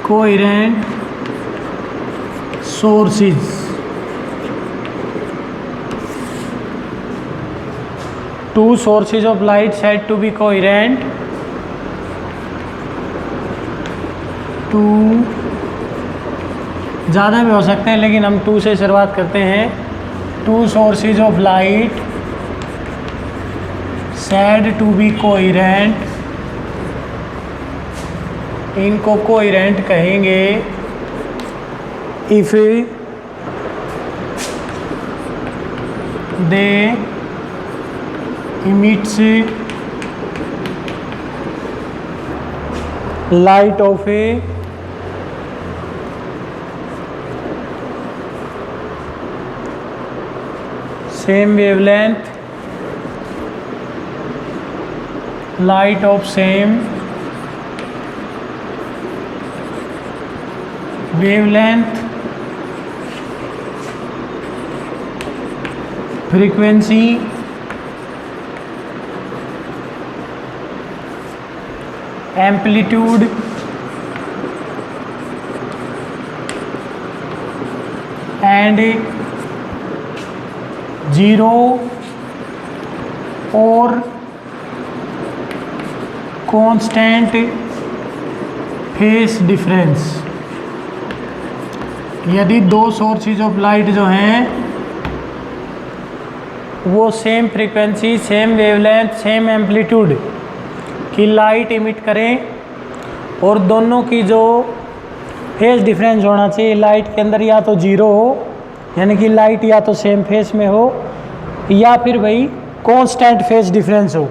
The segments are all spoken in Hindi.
Coherent sources. Two sources of light said to be coherent. Two ज़्यादा भी हो सकते हैं लेकिन हम 2 से शुरुआत करते हैं। Two sources of light said to be coherent. इनको कोहेरेंट कहेंगे if they emits light of a same wavelength, light of same wavelength, frequency, amplitude, and 0 or constant phase difference। यदि दो सोर्सेज ऑफ लाइट जो हैं वो same frequency, same wavelength, same amplitude की लाइट इमिट करें और दोनों की जो फेज डिफरेंस होना चाहिए लाइट के अंदर या तो 0 हो, यानी कि लाइट या तो सेम फेज में हो, या फिर भाई कांस्टेंट फेज डिफरेंस हो,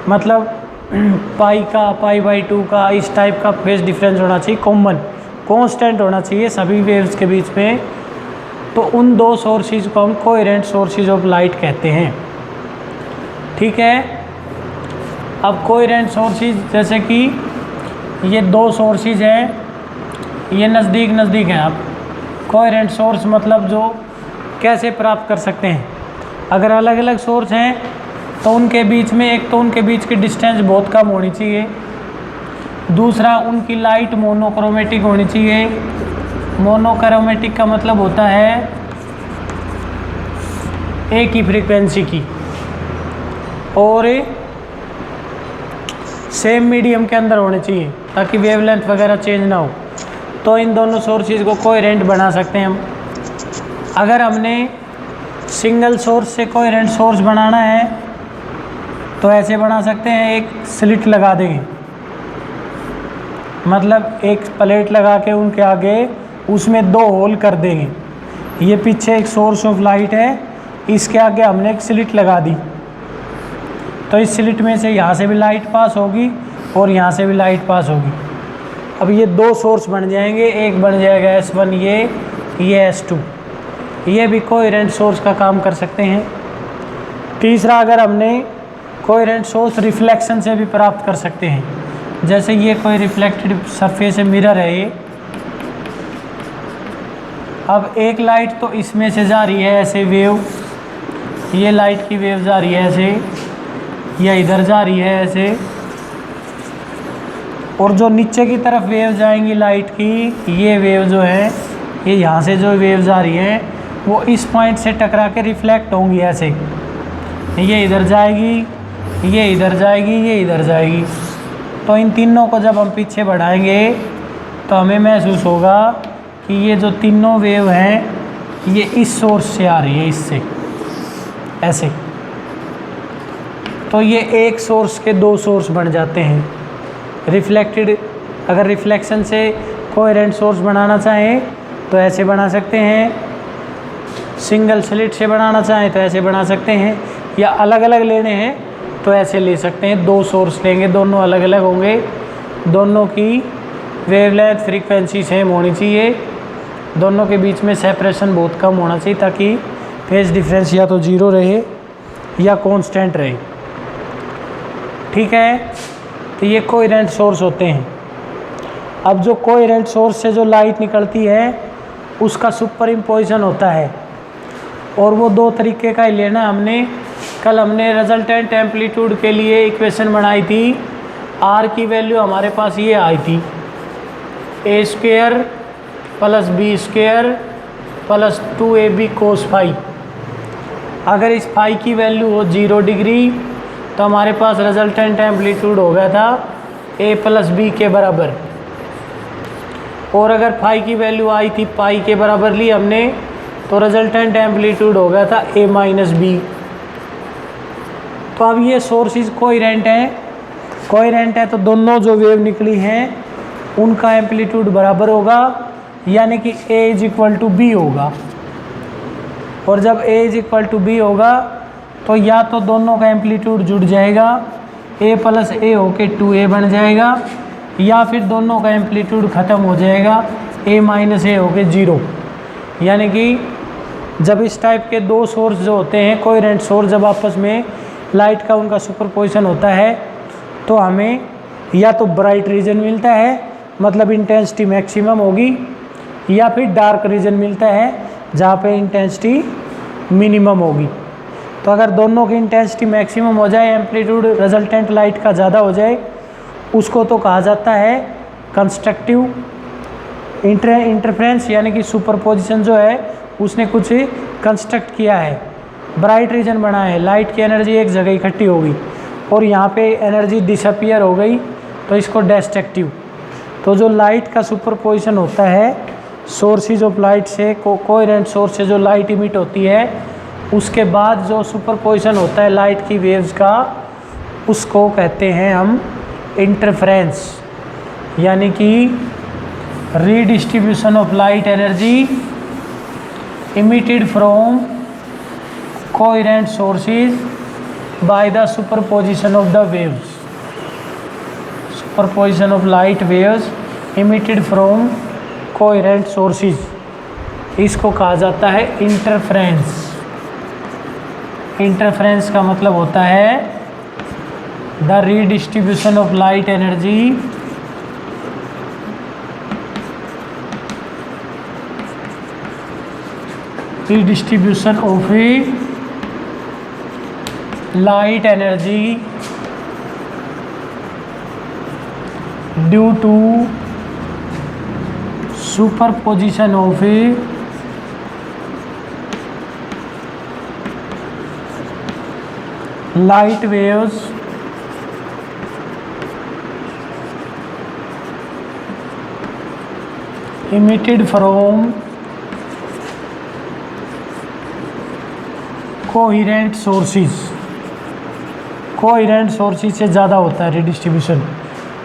मतलब पाई/2 का इस टाइप का फेज डिफरेंस होना चाहिए, कॉमन कांस्टेंट होना चाहिए सभी वेव्स के बीच में। तो उन दो सोर्सेज को हम कोहेरेंट सोर्सेज ऑफ लाइट कहते हैं। ठीक है, अब कोहेरेंट सोर्सेज जैसे कि ये दो सोर्सेज हैं, ये नज़दीक नज़दीक हैं। अब कोहेरेंट सोर्स मतलब जो कैसे प्राप्त कर सकते हैं, अगर अलग अलग सोर्स हैं तो उनके बीच में एक तो उनके बीच की डिस्टेंस बहुत कम होनी चाहिए, दूसरा उनकी लाइट मोनोक्रोमेटिक होनी चाहिए। मोनोक्रोमेटिक का मतलब होता है एक ही फ्रीक्वेंसी की, और सेम मीडियम के अंदर होने चाहिए ताकि वेवलेंथ वगैरह चेंज ना हो। तो इन दोनों सोर्सेज को कोहेरेंट बना सकते हैं हम। अगर हमने सिंगल सोर्स से कोहेरेंट सोर्स बनाना है तो ऐसे बना सकते हैं, एक स्लिट लगा देंगे, मतलब एक प्लेट लगा के उनके आगे उसमें 2 होल कर देंगे। ये पीछे एक सोर्स ऑफ लाइट है, इसके आगे हमने एक स्लिट लगा दी, तो इस स्लिट में से यहाँ से भी लाइट पास होगी और यहाँ से भी लाइट पास होगी। अब ये 2 सोर्स बन जाएंगे, एक बन जाएगा S1 ये S2, ये भी कोहेरेंट सोर्स का काम कर सकते हैं। तीसरा, अगर हमने कोहेरेंट सोर्स रिफ्लेक्शन से भी प्राप्त कर सकते हैं, जैसे ये कोई रिफ्लेक्टेड सरफेस है, मिरर है ये। अब एक लाइट तो इसमें से जा रही है ऐसे वेव, ये लाइट की वेव जा रही है ऐसे, या इधर जा रही है ऐसे, और जो नीचे की तरफ वेव जाएंगी लाइट की, ये वेव जो है, ये यहाँ से जो वेव जा रही है वो इस पॉइंट से टकरा के रिफ्लेक्ट होंगी ऐसे, ये इधर जाएगी, ये इधर जाएगी, ये इधर जाएगी। तो इन तीनों को जब हम पीछे बढ़ाएंगे तो हमें महसूस होगा कि ये जो तीनों वेव हैं ये इस सोर्स से आ रही है, इससे ऐसे। तो ये एक सोर्स के 2 सोर्स बन जाते हैं। रिफ्लेक्टेड, अगर रिफ्लेक्शन से कोहेरेंट सोर्स बनाना चाहें तो ऐसे बना सकते हैं, सिंगल स्लिट से बनाना चाहें तो ऐसे बना सकते हैं, या अलग अलग लेने हैं तो ऐसे ले सकते हैं। 2 सोर्स लेंगे, दोनों अलग अलग होंगे, दोनों की वेवलेंथ फ्रीक्वेंसी सेम होनी चाहिए, दोनों के बीच में सेपरेशन बहुत कम होना चाहिए ताकि फेज डिफरेंस या तो 0 रहे या कांस्टेंट रहे। ठीक है, तो ये कोहेरेंट सोर्स होते हैं। अब जो कोहेरेंट सोर्स से जो लाइट निकलती है उसका सुपर इम्पोजिशन होता है, और वो 2 तरीके का ही लेना। कल हमने रिजल्टेंट एम्पलीट्यूड के लिए इक्वेशन बनाई थी, आर की वैल्यू हमारे पास ये आई थी, A square plus B square plus 2ab cos phi. अगर इस फाई की वैल्यू हो 0 डिग्री तो हमारे पास रिजल्टेंट एम्पलीट्यूड हो गया था a प्लस बी के बराबर। और अगर फाई की वैल्यू आई थी पाई के बराबर ली हमने, तो रिजल्टेंट एम्पलीट्यूड हो गया था a माइनस बी। तो अब ये सोर्सेज कोहेरेंट है तो दोनों जो वेव निकली हैं उनका एम्पलीट्यूड बराबर होगा, यानी कि a is equal to B होगा। और जब a is equal to B होगा तो या तो दोनों का एम्पलीट्यूड जुड़ जाएगा, a प्लस ए होके 2a बन जाएगा, या फिर दोनों का एम्पलीट्यूड ख़त्म हो जाएगा, a माइनस ए होके 0। यानी कि जब इस टाइप के दो सोर्स जो होते हैं कोहेरेंट सोर्स, जब आपस में लाइट का उनका सुपरपोजिशन होता है तो हमें या तो ब्राइट रीजन मिलता है, मतलब इंटेंसिटी मैक्सिमम होगी, या फिर डार्क रीजन मिलता है जहाँ पे इंटेंसिटी मिनिमम होगी। तो अगर दोनों की इंटेंसिटी मैक्सिमम हो जाए, एम्पलीट्यूड रिजल्टेंट लाइट का ज़्यादा हो जाए, उसको तो कहा जाता है कंस्ट्रक्टिव इंटरफेरेंस, यानी कि सुपरपोजिशन जो है उसने कुछ कंस्ट्रक्ट किया है, ब्राइट रीजन बना है, लाइट की एनर्जी एक जगह इकट्ठी होगी और यहाँ पे एनर्जी डिसअपियर हो गई, तो इसको डिस्ट्रक्टिव। तो जो लाइट का सुपरपोजिशन होता है सोर्सेज ऑफ लाइट से, कोहेरेंट सोर्स से जो लाइट इमिट होती है, उसके बाद जो सुपरपोजिशन होता है लाइट की वेव्स का, उसको कहते हैं हम इंटरफेरेंस, यानी कि redistribution of light energy emitted from coherent sources by the superposition of the waves. Superposition of light waves emitted from coherent sources, इसको कहा जाता है इंटरफेरेंस। इंटरफेरेंस का मतलब होता है the redistribution of light energy redistribution of light energy due to superposition of light waves emitted from coherent sources. Coherent sources से ज़्यादा होता है रिडिस्ट्रीब्यूशन,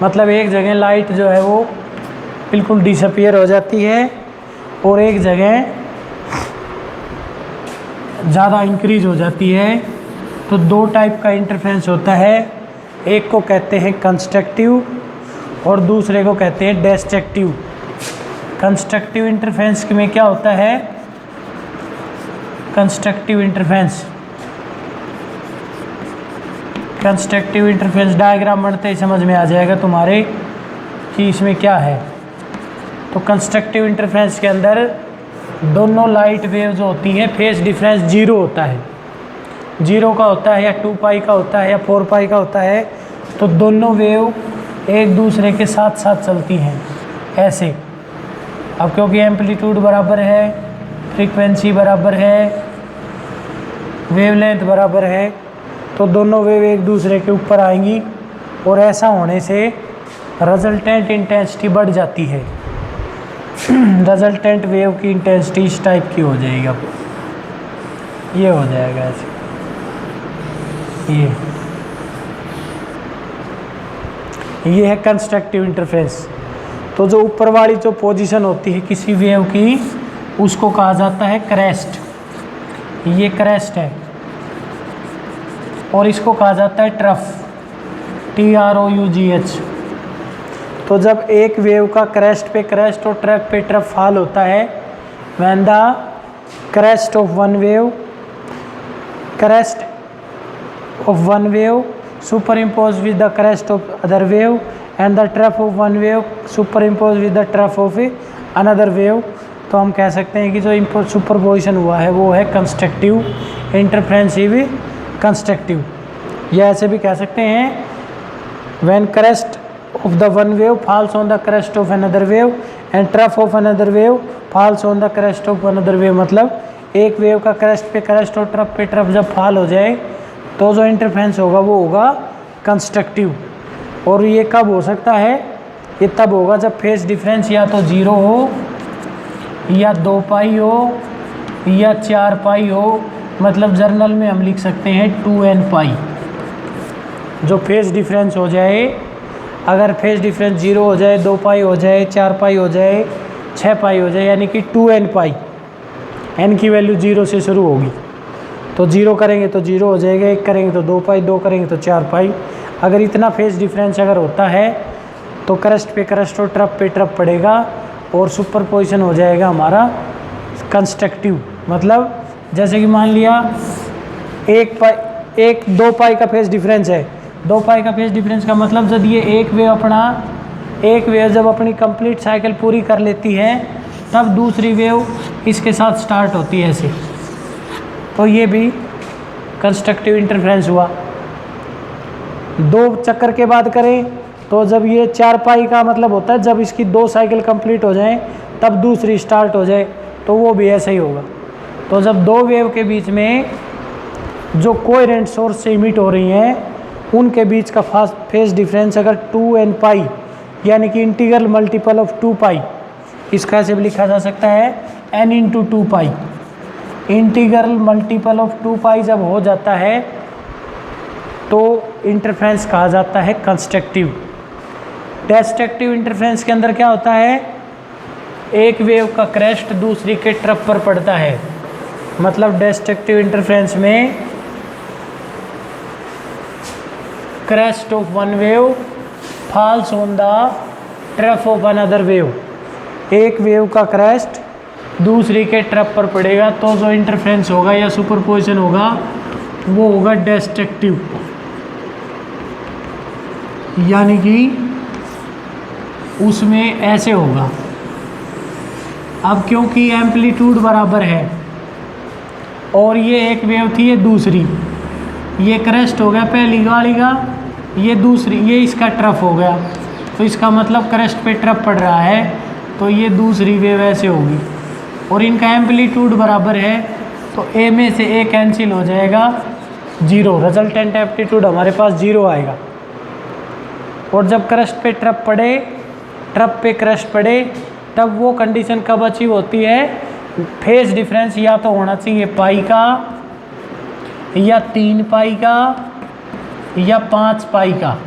मतलब एक जगह लाइट जो है वो बिल्कुल डिसअपियर हो जाती है और एक जगह ज़्यादा इंक्रीज हो जाती है। तो दो टाइप का इंटरफेरेंस होता है, एक को कहते हैं कंस्ट्रक्टिव और दूसरे को कहते हैं डिस्ट्रक्टिव। कंस्ट्रक्टिव इंटरफेरेंस में क्या होता है, कंस्ट्रक्टिव इंटरफेरेंस डायग्राम बनते ही समझ में आ जाएगा तुम्हारे कि इसमें क्या है। तो कंस्ट्रक्टिव इंटरफेरेंस के अंदर दोनों लाइट वेव जो होती हैं फेज डिफरेंस 0 होता है, 0 का होता है या 2 पाई का होता है या 4 पाई का होता है। तो दोनों वेव एक दूसरे के साथ साथ चलती हैं ऐसे। अब क्योंकि एम्पलीट्यूड बराबर है, फ्रीक्वेंसी बराबर है, वेवलेंथ बराबर है, तो दोनों वेव एक दूसरे के ऊपर आएंगी और ऐसा होने से रिजल्टेंट इंटेंसिटी बढ़ जाती है। रिजल्टेंट वेव की इंटेंसिटी इस टाइप की हो जाएगी, अब ये हो जाएगा ऐसे, ये है कंस्ट्रक्टिव इंटरफेरेंस। तो जो ऊपर वाली जो पोजीशन होती है किसी वेव की, उसको कहा जाता है क्रेस्ट, ये क्रेस्ट है, और इसको कहा जाता है ट्रफ, TROUGH। तो जब एक वेव का क्रेस्ट पे क्रेस्ट और ट्रफ पे ट्रफ फॉल होता है, when the crest of one wave super impose with the crest of other wave and the trough of one wave super impose with the trough of another wave, तो हम कह सकते हैं कि जो सुपरपोजिशन हुआ है वो है कंस्ट्रक्टिव इंटरफेरेंसिव कंस्ट्रक्टिव। या ऐसे भी कह सकते हैं when crest of the one wave falls on the crest of another wave and trough of another wave falls on the crest of another wave। मतलब एक वेव का crest पे crest और ट्रफ पे ट्रफ जब फॉल हो जाए तो जो इंटरफेरेंस होगा वो होगा कंस्ट्रक्टिव। और ये कब हो सकता है? ये तब होगा जब फेज डिफरेंस या तो 0 हो या 2 पाई हो या 4 पाई हो। मतलब जर्नल में हम लिख सकते हैं 2n पाई। जो फेज डिफरेंस हो जाए, अगर फेज डिफरेंस 0 हो जाए, 2 पाई हो जाए, 4 पाई हो जाए, 6 पाई हो जाए, यानी कि 2n पाई। n की वैल्यू 0 से शुरू होगी तो 0 करेंगे तो 0 हो जाएगा, 1 करेंगे तो 2 पाई, 2 करेंगे तो 4 पाई। अगर इतना फेज डिफरेंस अगर होता है तो क्रस्ट पे क्रस्ट और ट्रप पे ट्रप पड़ेगा और सुपरपोजिशन हो जाएगा हमारा कंस्ट्रक्टिव। मतलब जैसे कि मान लिया 2 पाई का फेज डिफरेंस है। 2 पाई का फेज डिफरेंस का मतलब जब ये एक वेव जब अपनी कंप्लीट साइकिल पूरी कर लेती है तब दूसरी वेव इसके साथ स्टार्ट होती है ऐसे। तो ये भी कंस्ट्रक्टिव इंटरफेरेंस हुआ। 2 चक्कर के बाद करें तो जब ये 4 पाई का मतलब होता है जब इसकी 2 साइकिल कंप्लीट हो जाए तब दूसरी स्टार्ट हो जाए, तो वो भी ऐसा ही होगा। तो जब 2 वेव के बीच में जो कोहेरेंट सोर्स से इमिट हो रही हैं उनके बीच का फेज डिफरेंस अगर 2n पाई यानी कि इंटीग्रल मल्टीपल ऑफ 2 पाई, इसका ऐसे भी लिखा जा सकता है n into 2 pi. Integral multiple of 2 पाई जब हो जाता है तो इंटरफेरेंस कहा जाता है कंस्ट्रक्टिव। डेस्ट्रक्टिव इंटरफेरेंस के अंदर क्या होता है? एक वेव का क्रेस्ट दूसरी के ट्रफ पर पड़ता है। मतलब डेस्ट्रक्टिव इंटरफेरेंस में crest of one wave falls on the trough of another wave. एक वेव का क्रेस्ट दूसरी के ट्रफ पर पड़ेगा तो जो इंटरफेरेंस होगा या सुपरपोजिशन होगा वो होगा डेस्ट्रक्टिव। यानी कि उसमें ऐसे होगा। अब क्योंकि एम्पलीट्यूड बराबर है और ये एक वेव थी, ये दूसरी, ये क्रेस्ट हो गया पहली वाली का, ये दूसरी, ये इसका ट्रफ हो गया, तो इसका मतलब क्रेस्ट पे ट्रफ पड़ रहा है तो ये दूसरी वेव ऐसे होगी। और इनका एम्पलीट्यूड बराबर है तो ए में से ए कैंसिल हो जाएगा, 0। रिजल्टेंट एम्पलीट्यूड हमारे पास 0 आएगा। और जब क्रस्ट पे ट्रप पड़े, ट्रप पे क्रस्ट पड़े, तब वो कंडीशन कब अचीव होती है? फेज डिफरेंस या तो होना चाहिए पाई का या 3 पाई का या 5 पाई का।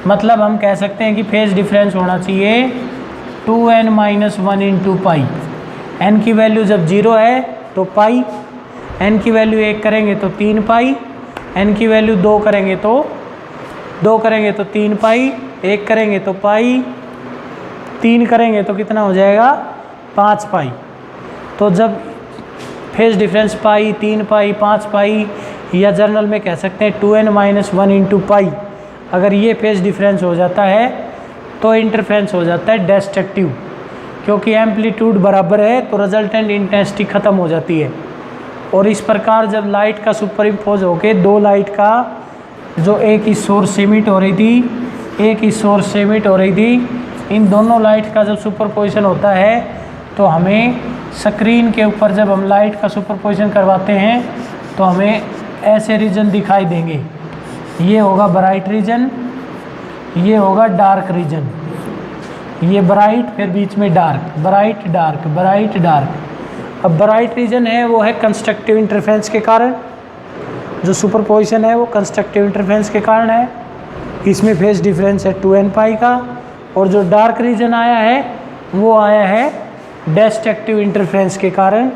मतलब हम कह सकते हैं कि फेज डिफरेंस होना चाहिए 2n - 1 इंटू पाई। n की वैल्यू जब 0 है तो पाई, n की वैल्यू 1 करेंगे तो 3 पाई, n की वैल्यू 2 करेंगे तो 3 पाई, 1 करेंगे तो पाई, 3 करेंगे तो कितना हो जाएगा? 5 पाई। तो जब फेज डिफरेंस पाई, 3 पाई, 5 पाई या जर्नल में कह सकते हैं 2n - 1 इंटू पाई, अगर ये फेज डिफरेंस हो जाता है तो इंटरफेरेंस हो जाता है डेस्ट्रक्टिव। क्योंकि एम्पलीट्यूड बराबर है तो रिजल्टेंट इंटेंसिटी ख़त्म हो जाती है। और इस प्रकार जब लाइट का सुपर इम्पोज होके 2 लाइट का जो एक इस सोर्स से इमिट हो रही थी, एक इस सोर्स से इमिट हो रही थी, इन दोनों लाइट का जब सुपरपोजिशन होता है तो हमें स्क्रीन के ऊपर जब हम लाइट का सुपरपोजिशन करवाते हैं तो हमें ऐसे रीजन दिखाई देंगे। ये होगा ब्राइट रीजन, ये होगा डार्क रीजन, ये ब्राइट फिर बीच में dark, bright dark, bright dark. अब ब्राइट रीजन है वो है कंस्ट्रक्टिव इंटरफेरेंस के कारण, जो सुपरपोजिशन है वो कंस्ट्रक्टिव इंटरफेरेंस के कारण है। इसमें फेज डिफरेंस है 2n पाई का। और जो डार्क रीजन आया है वो आया है डेस्ट्रक्टिव इंटरफेरेंस के कारण,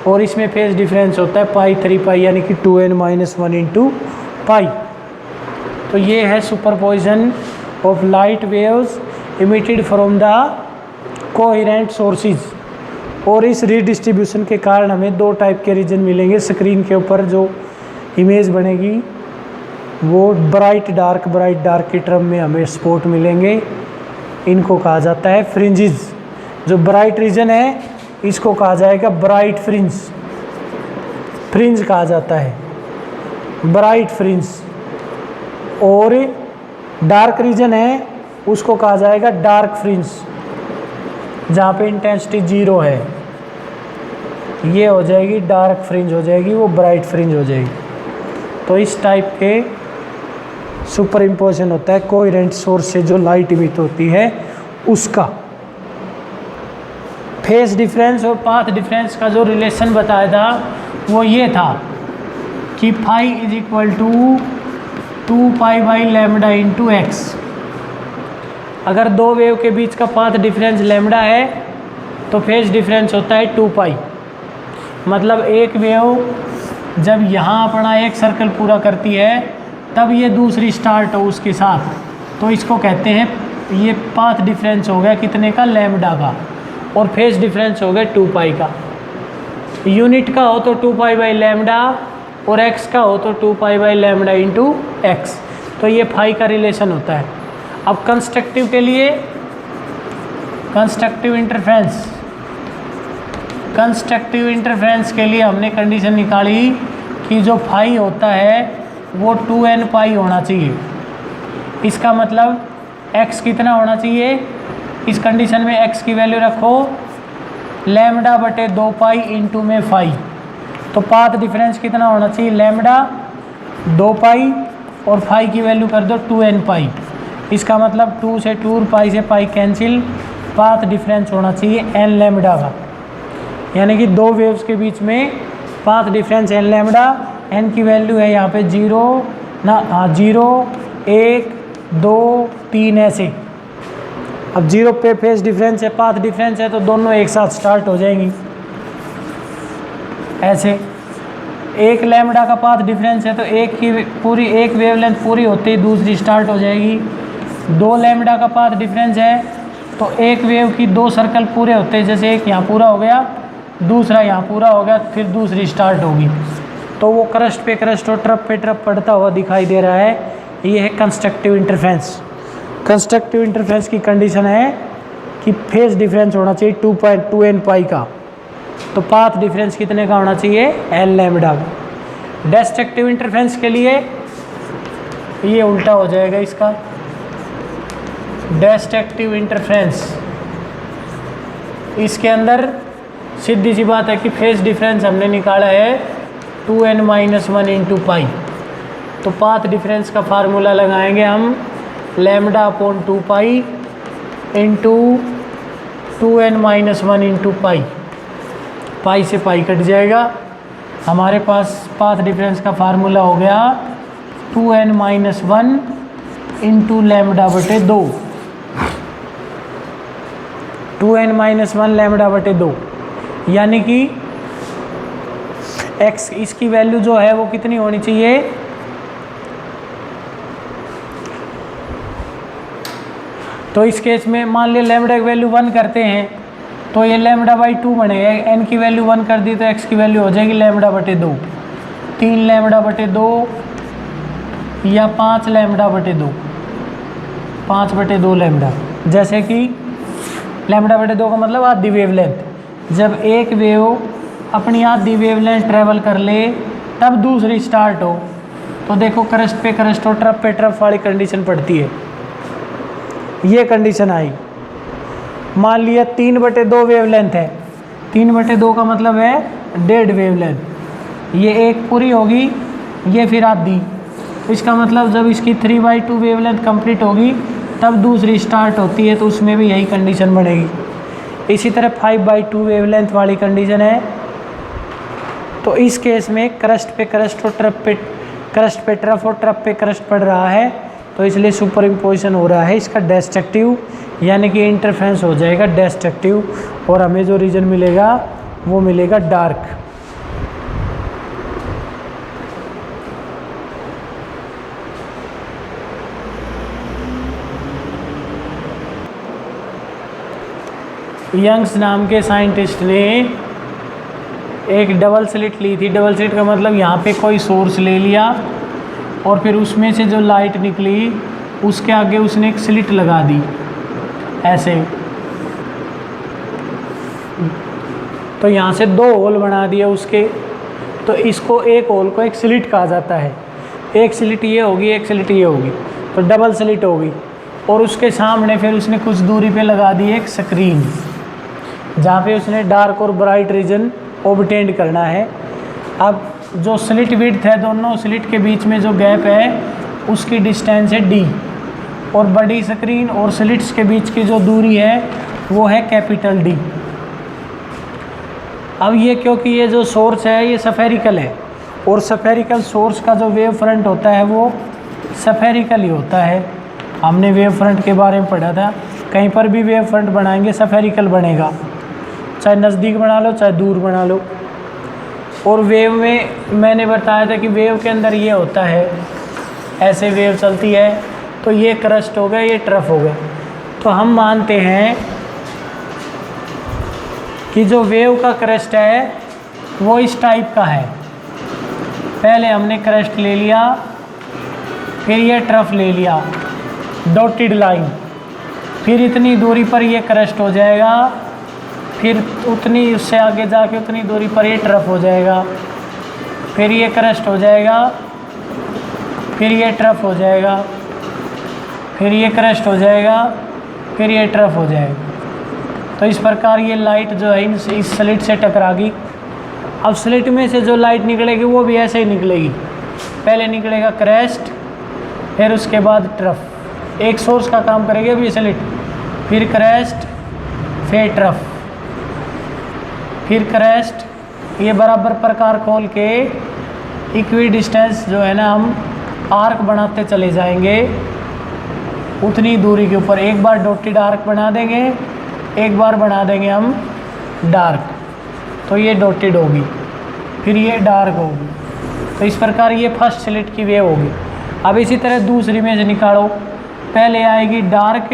और इसमें फेज डिफरेंस होता है पाई 3 पाई यानी कि 2n - 1 इंटू पाई। तो ये है superposition of light waves emitted from the coherent sources. और इस रीडिस्ट्रीब्यूशन के कारण हमें 2 टाइप के रीजन मिलेंगे। स्क्रीन के ऊपर जो इमेज बनेगी वो ब्राइट डार्क के टर्म में हमें स्पॉट मिलेंगे। इनको कहा जाता है फ्रिंजेस। जो ब्राइट रीजन है इसको कहा जाएगा ब्राइट फ्रिंज कहा जाता है, ब्राइट फ्रिंज। और डार्क रीजन है उसको कहा जाएगा डार्क फ्रिंज, जहाँ पे इंटेंसिटी 0 है। ये हो जाएगी डार्क फ्रिंज हो जाएगी, वो ब्राइट फ्रिंज हो जाएगी। तो इस टाइप के सुपर इम्पोजिशन होता है कोहेरेंट सोर्स से जो लाइट इमिट होती है उसका। फेज डिफरेंस और पाथ डिफरेंस का जो रिलेशन बताया था वो ये था कि phi is equal to 2 pi by lambda into x. अगर दो वेव के बीच का पाथ डिफरेंस लैम्डा है तो फेज डिफरेंस होता है 2 पाई। मतलब एक वेव जब यहाँ अपना एक सर्कल पूरा करती है तब ये दूसरी स्टार्ट हो उसके साथ, तो इसको कहते हैं, ये पाथ डिफरेंस हो गया कितने का, लैम्डा का, और फेज डिफरेंस हो गया 2 पाई का। यूनिट का हो तो 2 पाई बाई लैम्डा और एक्स का हो तो 2 pi by lambda into x. तो ये फाई का रिलेशन होता है। अब कंस्ट्रक्टिव के लिए, कंस्ट्रक्टिव इंटरफेरेंस के लिए हमने कंडीशन निकाली कि जो फाई होता है वो 2n पाई होना चाहिए। इसका मतलब x कितना होना चाहिए, इस कंडीशन में x की वैल्यू रखो लैम्डा बटे 2 पाई इंटू में फाई। तो पाथ डिफरेंस कितना होना चाहिए, लैम्डा 2 पाई और फाई की वैल्यू कर दो 2n पाई। इसका मतलब 2 से 2 पाई से पाई कैंसिल, पाथ डिफरेंस होना चाहिए n लैम्डा का। यानी कि दो वेव्स के बीच में path difference n lambda, n की वैल्यू है यहाँ पे 0 1 2 3 ऐसे। अब 0 पे फेज डिफरेंस है, पाथ डिफरेंस है, तो दोनों एक साथ स्टार्ट हो जाएंगी ऐसे। एक लैम्डा का पाथ डिफरेंस है तो एक वेवलेंथ पूरी होते ही दूसरी स्टार्ट हो जाएगी। 2 लैम्डा का पाथ डिफरेंस है तो एक वेव की 2 सर्कल पूरे होते हैं, जैसे एक यहाँ पूरा हो गया, दूसरा यहाँ पूरा हो गया, फिर दूसरी स्टार्ट होगी। तो वो क्रस्ट पे क्रस्ट और ट्रप पे ट्रप पड़ता हुआ दिखाई दे रहा है। ये है कंस्ट्रक्टिव इंटरफेरेंस। कंस्ट्रक्टिव इंटरफेरेंस की कंडीशन है कि फेज डिफरेंस होना चाहिए 2n पाई का, तो पाथ डिफरेंस कितने का होना चाहिए, n लैम्डा का। डिस्ट्रक्टिव इंटरफेरेंस के लिए ये उल्टा हो जाएगा इसका। डिस्ट्रक्टिव इंटरफेरेंस, इसके अंदर सीधी सी बात है कि फेज डिफरेंस हमने निकाला है 2n माइनस 1 इंटू पाई। तो पाथ डिफरेंस का फार्मूला लगाएंगे हम lambda upon 2 pi into 2n minus 1 into pi. Pi से पाई कट जाएगा, हमारे पास पाथ डिफरेंस का फार्मूला हो गया 2n माइनस 1 इंटू लैम्डा बटे 2। 2n माइनस 1 लैम्डा बटे 2, यानी कि x इसकी वैल्यू जो है वो कितनी होनी चाहिए, तो इस केस में मान लिया लैम्डा की वैल्यू 1 करते हैं तो ये लैम्डा बाई 2 बनेगा। n की वैल्यू 1 कर दी तो x की वैल्यू हो जाएगी लैम्डा बटे 2, 3 लैम्डा बटे 2 या 5 लैम्डा बटे 2, 5 बटे 2 लैम्डा। जैसे कि लैम्डा बटे 2 का मतलब आधी वेवलेंथ। जब एक वेव अपनी आधी वेवलेंथ ट्रेवल कर ले तब दूसरी स्टार्ट हो, तो देखो क्रस्ट पे क्रस्ट और ट्रप पे ट्रप वाली कंडीशन पड़ती है। ये कंडीशन आई। मान लिया 3/2 वेवलेंथ है, 3/2 का मतलब है 1.5 वेवलेंथ। ये एक पूरी होगी, ये फिर आधी। इसका मतलब जब इसकी 3/2 वेवलेंथ कंप्लीट होगी तब दूसरी स्टार्ट होती है, तो उसमें भी यही कंडीशन बनेगी। इसी तरह 5/2 वेवलेंथ वाली कंडीशन है। तो इस केस में क्रस्ट पे क्रस्ट और ट्रप पे क्रस्ट पे ट्रप और ट्रप पे क्रस्ट पड़ रहा है, तो इसलिए सुपर इम्पोजिशन हो रहा है इसका डिस्ट्रक्टिव, यानी कि इंटरफेरेंस हो जाएगा डिस्ट्रक्टिव, और हमें जो रीजन मिलेगा वो मिलेगा डार्क। यंग्स नाम के साइंटिस्ट ने एक डबल स्लिट ली थी। डबल स्लिट का मतलब यहाँ पे कोई सोर्स ले लिया और फिर उसमें से जो लाइट निकली उसके आगे उसने एक स्लिट लगा दी ऐसे। तो यहाँ से 2 होल बना दिए उसके, तो इसको एक होल को एक स्लिट कहा जाता है। एक स्लिट ये होगी, एक स्लिट ये होगी, तो डबल स्लिट होगी। और उसके सामने फिर उसने कुछ दूरी पे लगा दी एक स्क्रीन, जहाँ पे उसने डार्क और ब्राइट रीजन ऑब्टेंड करना है। अब जो स्लिट विड्थ है, दोनों स्लिट के बीच में जो गैप है उसकी डिस्टेंस है d, और बड़ी स्क्रीन और स्लिट्स के बीच की जो दूरी है वो है कैपिटल D। अब ये क्योंकि ये जो सोर्स है ये स्फेरिकल है, और स्फेरिकल सोर्स का जो वेव फ्रंट होता है वो स्फेरिकल ही होता है। हमने वेव फ्रंट के बारे में पढ़ा था, कहीं पर भी वेव फ्रंट बनाएंगे स्फेरिकल बनेगा, चाहे नज़दीक बना लो चाहे दूर बना लो। और वेव में मैंने बताया था कि वेव के अंदर ये होता है, ऐसे वेव चलती है, तो ये क्रस्ट हो गया, ये ट्रफ हो गया। तो हम मानते हैं कि जो वेव का क्रस्ट है वो इस टाइप का है। पहले हमने क्रस्ट ले लिया, फिर ये ट्रफ ले लिया, डॉटेड लाइन, फिर इतनी दूरी पर ये क्रस्ट हो जाएगा, फिर उतनी उससे आगे जाके उतनी दूरी पर ये ट्रफ हो जाएगा, फिर ये क्रस्ट हो जाएगा, फिर ये ट्रफ हो जाएगा, फिर ये क्रस्ट हो जाएगा, फिर ये ट्रफ हो जाएगा। तो इस प्रकार ये लाइट जो है इस स्लिट से टकरा गई। अब स्लिट में से जो लाइट निकलेगी वो भी ऐसे ही निकलेगी, पहले निकलेगा क्रस्ट, फिर उसके बाद ट्रफ, एक सोर्स का काम करेगी अभी स्लिट, फिर क्रस्ट, फिर ट्रफ, फिर क्रस्ट, ये बराबर प्रकार खोल के इक्वी डिस्टेंस जो है ना हम आर्क बनाते चले जाएंगे उतनी दूरी के ऊपर। एक बार डॉटेड आर्क बना देंगे, एक बार बना देंगे हम डार्क, तो ये डॉटेड होगी, फिर ये डार्क होगी। तो इस प्रकार ये फर्स्ट स्लिट की वेव होगी। अब इसी तरह दूसरी में से निकालो, पहले आएगी डार्क,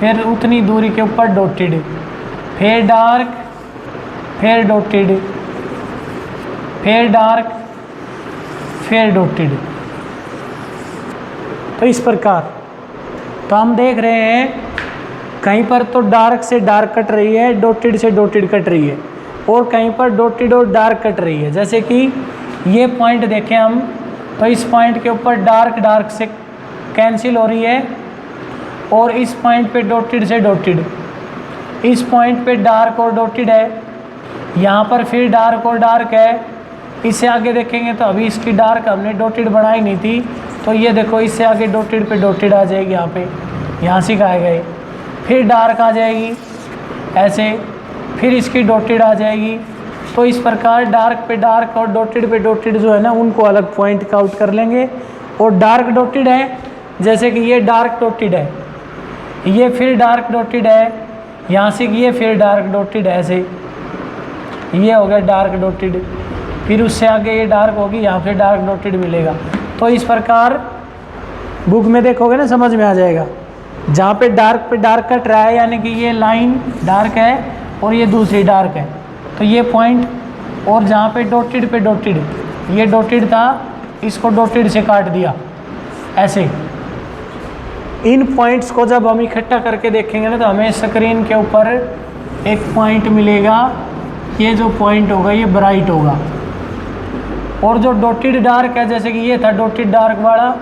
फिर उतनी दूरी के ऊपर डॉटेड, फिर डार्क, फिर डॉटेड, फिर डार्क, फिर डॉटेड। तो इस प्रकार तो हम देख रहे हैं कहीं पर तो डार्क से डार्क कट रही है, डॉटेड से डॉटेड कट रही है, और कहीं पर डॉटेड और डार्क कट रही है। जैसे कि ये पॉइंट देखें हम, तो इस पॉइंट के ऊपर डार्क डार्क से कैंसिल हो रही है, और इस पॉइंट पे डॉटेड से डॉटेड, इस पॉइंट पे डार्क और डॉटेड है, यहाँ पर फिर डार्क और डार्क है। इससे आगे देखेंगे तो अभी इसकी डार्क हमने डॉटेड बनाई नहीं थी, तो ये देखो इससे आगे डॉटेड पे डॉटेड आ जाएगी, यहाँ पे यहाँ सिखाए गए, फिर डार्क आ जाएगी ऐसे, फिर इसकी डॉटेड आ जाएगी। तो इस प्रकार डार्क पे डार्क और डॉटेड पे डॉटेड जो है ना उनको अलग पॉइंट का आउट कर लेंगे। और डार्क डॉटेड है, जैसे कि ये डार्क डॉटेड है, ये फिर डार्क डॉटेड है, यहाँ से ये फिर डार्क डॉटेड है, ऐसे ये हो गया डार्क डॉटेड, फिर उससे आगे ये डार्क होगी, यहाँ पे डार्क डॉटेड मिलेगा। तो इस प्रकार बुक में देखोगे ना समझ में आ जाएगा, जहाँ पे डार्क कट रहा है यानी कि ये लाइन डार्क है और ये दूसरी डार्क है, तो ये पॉइंट, और जहाँ पे डॉटेड ये डॉटेड था, इसको डॉटेड से काट दिया ऐसे। इन पॉइंट्स को जब हम इकट्ठा करके देखेंगे ना तो हमें स्क्रीन के ऊपर एक पॉइंट मिलेगा, ये जो पॉइंट होगा ये ब्राइट होगा, और जो डॉटेड डार्क है जैसे कि ये था डॉटेड डार्क वाला,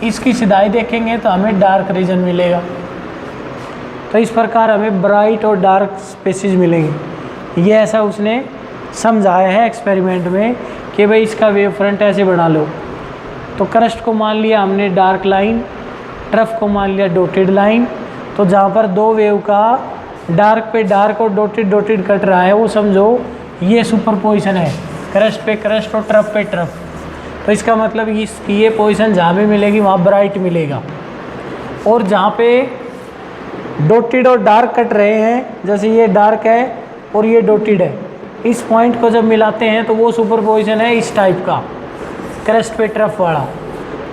इसकी सिधाई देखेंगे तो हमें डार्क रीजन मिलेगा। तो इस प्रकार हमें ब्राइट और डार्क स्पेसिस मिलेंगे। ये ऐसा उसने समझाया है एक्सपेरिमेंट में कि भाई इसका वेव फ्रंट ऐसे बना लो। तो क्रस्ट को मान लिया हमने डार्क लाइन, ट्रफ को मान लिया डॉटेड लाइन। तो जहाँ पर दो वेव का डार्क पे डार्क और डॉटेड कट रहा है वो समझो ये सुपरपोजिशन है, क्रस्ट पे क्रस्ट और ट्रफ पे ट्रफ। तो इसका मतलब ये पोजीशन जहाँ भी मिलेगी वहाँ ब्राइट मिलेगा, और जहाँ पे डॉटेड और डार्क कट रहे हैं जैसे ये डार्क है और ये डॉटेड है, इस पॉइंट को जब मिलाते हैं तो वो सुपरपोजिशन है इस टाइप का, क्रस्ट पे ट्रफ वाला।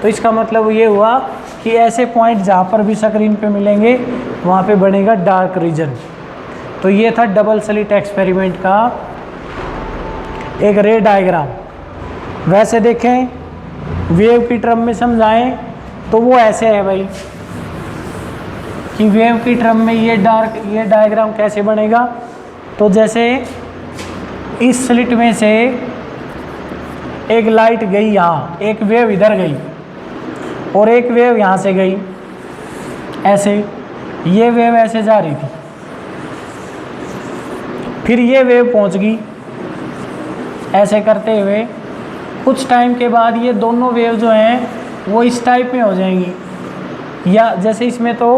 तो इसका मतलब ये हुआ कि ऐसे पॉइंट जहाँ पर भी स्क्रीन पे मिलेंगे वहाँ पे बनेगा डार्क रीजन। तो ये था डबल स्लिट एक्सपेरिमेंट का एक रे डायग्राम। वैसे देखें वेव की टर्म में समझाएं तो वो ऐसे है भाई कि वेव की टर्म में ये डायग्राम कैसे बनेगा। तो जैसे इस स्लिट में से एक लाइट गई यहाँ, एक वेव इधर गई और एक वेव यहाँ से गई, ऐसे, ये वेव ऐसे जा रही थी, फिर ये वेव पहुंच गई ऐसे करते हुए, कुछ टाइम के बाद ये दोनों वेव जो हैं वो इस टाइप में हो जाएंगी, या जैसे इसमें तो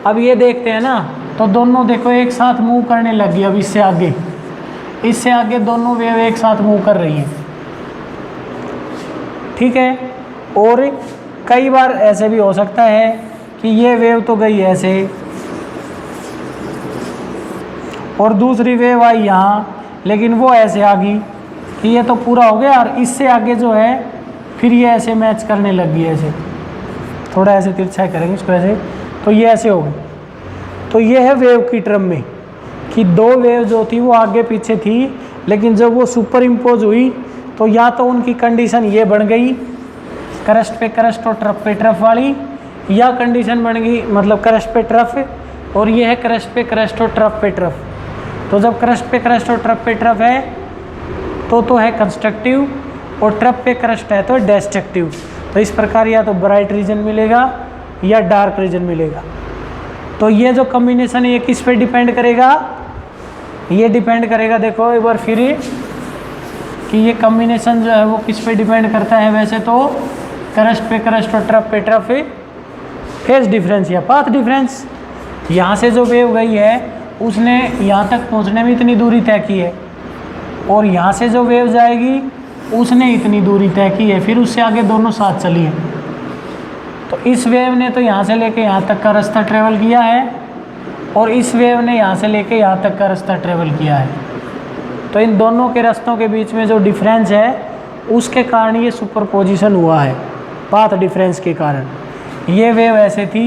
अब ये देखते हैं ना, तो दोनों देखो एक साथ मूव करने लग गई। अब इससे आगे दोनों वेव एक साथ मूव कर रही हैं, ठीक है। और कई बार ऐसे भी हो सकता है कि ये वेव तो गई ऐसे और दूसरी वेव आई यहाँ, लेकिन वो ऐसे आ गई कि ये तो पूरा हो गया, और इससे आगे जो है फिर ये ऐसे मैच करने लग गई, ऐसे थोड़ा ऐसे तिरछा करेंगे इसको ऐसे, तो ये ऐसे हो गई। तो ये है वेव की टर्म में कि दो वेव जो थी वो आगे पीछे थी, लेकिन जब वो सुपर इम्पोज हुई तो या तो उनकी कंडीशन ये बन गई क्रस्ट पे क्रस्ट और ट्रफ पे ट्रफ वाली, या कंडीशन बन गई मतलब क्रस्ट पे ट्रफ, और ये है क्रस्ट पे क्रस्ट और ट्रफ पे ट्रफ। तो जब क्रस्ट पे क्रस्ट और ट्रफ पे ट्रफ है तो है कंस्ट्रक्टिव, और ट्रफ पे क्रस्ट है तो डिस्ट्रक्टिव। तो इस प्रकार या तो ब्राइट रीजन मिलेगा या डार्क रीजन मिलेगा। तो ये जो कॉम्बिनेशन है ये किस पे डिपेंड करेगा, ये डिपेंड करेगा, देखो एक बार फिर कि ये कॉम्बिनेशन जो है वो किस पे डिपेंड करता है। वैसे तो क्रस्ट पे क्रस्ट और ट्रफ पे ट्रफ फेज डिफरेंस या पाथ डिफरेंस, यहाँ से जो वेव गई है उसने यहाँ तक पहुँचने में इतनी दूरी तय की है, और यहाँ से जो वेव जाएगी उसने इतनी दूरी तय की है, फिर उससे आगे दोनों साथ चली हैं। तो इस वेव ने तो यहाँ से लेके यहाँ तक का रास्ता ट्रेवल किया है, और इस वेव ने यहाँ से लेके यहाँ तक का रास्ता ट्रेवल किया है। तो इन दोनों के रास्तों के बीच में जो डिफरेंस है उसके कारण ये सुपरपोजिशन हुआ है, पाथ डिफरेंस के कारण। ये वेव ऐसे थी,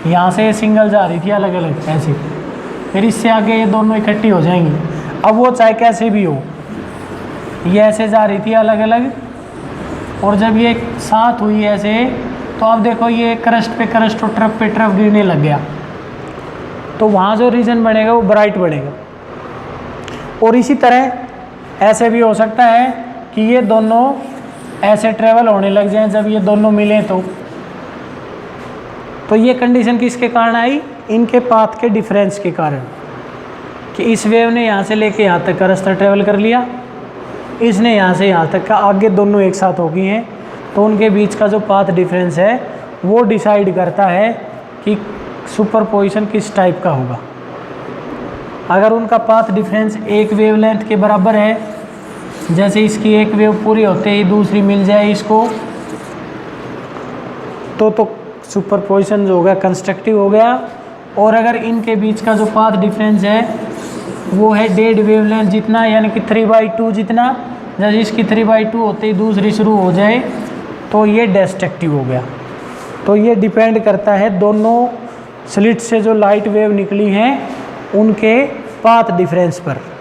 यहाँ से सिंगल जा रही थी अलग अलग ऐसे, फिर इससे आगे ये दोनों इकट्ठी हो जाएंगी। अब वो चाहे कैसे भी हो, ये ऐसे जा रही थी अलग अलग, और जब ये साथ हुई ऐसे तो अब देखो ये क्रस्ट पे क्रस्ट और ट्रफ पे ट्रफ गिरने लग गया, तो वहाँ जो रीजन बनेगा वो ब्राइट बनेगा। और इसी तरह ऐसे भी हो सकता है कि ये दोनों ऐसे ट्रेवल होने लग जाएं जब ये दोनों मिलें। तो ये कंडीशन किसके कारण आई, इनके पाथ के डिफरेंस के कारण, कि इस वेव ने यहाँ से लेके यहाँ तक का रास्ता ट्रेवल कर लिया, इसने यहाँ से यहाँ तक का, आगे दोनों एक साथ हो गई हैं। तो उनके बीच का जो पाथ डिफरेंस है वो डिसाइड करता है कि सुपरपोजिशन किस टाइप का होगा। अगर उनका पाथ डिफरेंस एक वेवलेंथ के बराबर है, जैसे इसकी एक वेव पूरी होते ही दूसरी मिल जाए इसको, तो सुपरपोजिशन जो होगा कंस्ट्रक्टिव हो गया। और अगर इनके बीच का जो पाथ डिफरेंस है वो है डेड वेवलेंथ जितना, यानी कि 3/2 जितना, जैसे इसकी 3/2 होते ही दूसरी शुरू हो जाए तो ये डिस्ट्रक्टिव हो गया। तो ये डिपेंड करता है दोनों स्लिट से जो लाइट वेव निकली हैं उनके पाथ डिफरेंस पर।